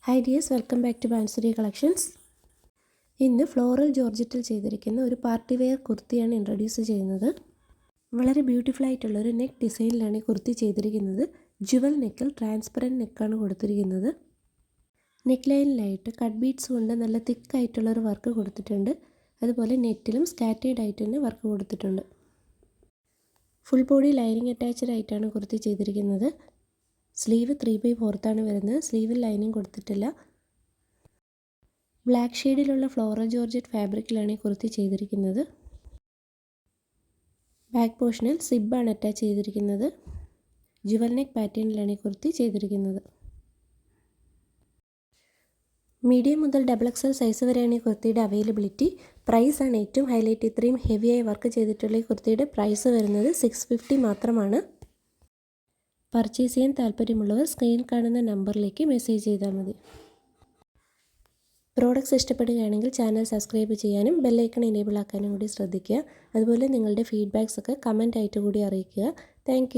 Hi dears, welcome back to Bansuri collections. ഇന്ന് floral ജോർജറ്റിൽ ചെയ്തിരിക്കുന്ന ഒരു പാർട്ടി വെയർ കുർത്തിയാണ് ഇൻട്രൊഡ്യൂസ് ചെയ്യുന്നത്. വളരെ ബ്യൂട്ടിഫുൾ ആയിട്ടുള്ള ഒരു നെക്ക് ഡിസൈനിലാണ് ഈ കുർത്തി ചെയ്തിരിക്കുന്നത്. ജുവൽ നെക്കിൽ ട്രാൻസ്പെറൻറ്റ് നെക്കാണ് കൊടുത്തിരിക്കുന്നത്. നെക്ക് ലൈനിലായിട്ട് കട്ട് ബീഡ്സ് കൊണ്ട് നല്ല തിക്കായിട്ടുള്ളൊരു വർക്ക് കൊടുത്തിട്ടുണ്ട്. അതുപോലെ നെറ്റിലും സ്കാറ്റേഡ് ആയിട്ട് തന്നെ വർക്ക് കൊടുത്തിട്ടുണ്ട്. ഫുൾ ബോഡി ലൈനിങ് അറ്റാച്ച്ഡ് ആയിട്ടാണ് കുർത്തി ചെയ്തിരിക്കുന്നത്. സ്ലീവ് 3/4 വരുന്നത്. സ്ലീവിൽ ലൈനിങ് കൊടുത്തിട്ടില്ല. ബ്ലാക്ക് ഷെയ്ഡിലുള്ള ഫ്ലോറൽ ജോർജറ്റ് ഫാബ്രിക്കിലാണ് ഈ കുർത്തി ചെയ്തിരിക്കുന്നത്. ബാക്ക് പോർഷനിൽ സിബാണ് അറ്റാച്ച് ചെയ്തിരിക്കുന്നത്. ജുവൽ നെക്ക് പാറ്റേണിലാണ് ഈ കുർത്തി ചെയ്തിരിക്കുന്നത്. മീഡിയം മുതൽ XXL സൈസ് വരെയാണ് ഈ കുർത്തിയുടെ അവൈലബിലിറ്റി. പ്രൈസാണ് ഏറ്റവും ഹൈലൈറ്റ്. ഇത്രയും ഹെവിയായി വർക്ക് ചെയ്തിട്ടുള്ള ഈ കുർത്തിയുടെ പ്രൈസ് വരുന്നത് 650 മാത്രമാണ്. പർച്ചേസ് ചെയ്യാൻ താല്പര്യമുള്ളവർ സ്ക്രീൻ കാണുന്ന നമ്പറിലേക്ക് മെസ്സേജ് ചെയ്താൽ മതി. പ്രോഡക്റ്റ്സ് ഇഷ്ടപ്പെടുകയാണെങ്കിൽ ചാനൽ സബ്സ്ക്രൈബ് ചെയ്യാനും ബെല്ലൈക്കൺ എനേബിൾ ആക്കാനും കൂടി ശ്രദ്ധിക്കുക. അതുപോലെ നിങ്ങളുടെ ഫീഡ്ബാക്സ് ഒക്കെ കമൻ്റ് ആയിട്ട് കൂടി അറിയിക്കുക. താങ്ക്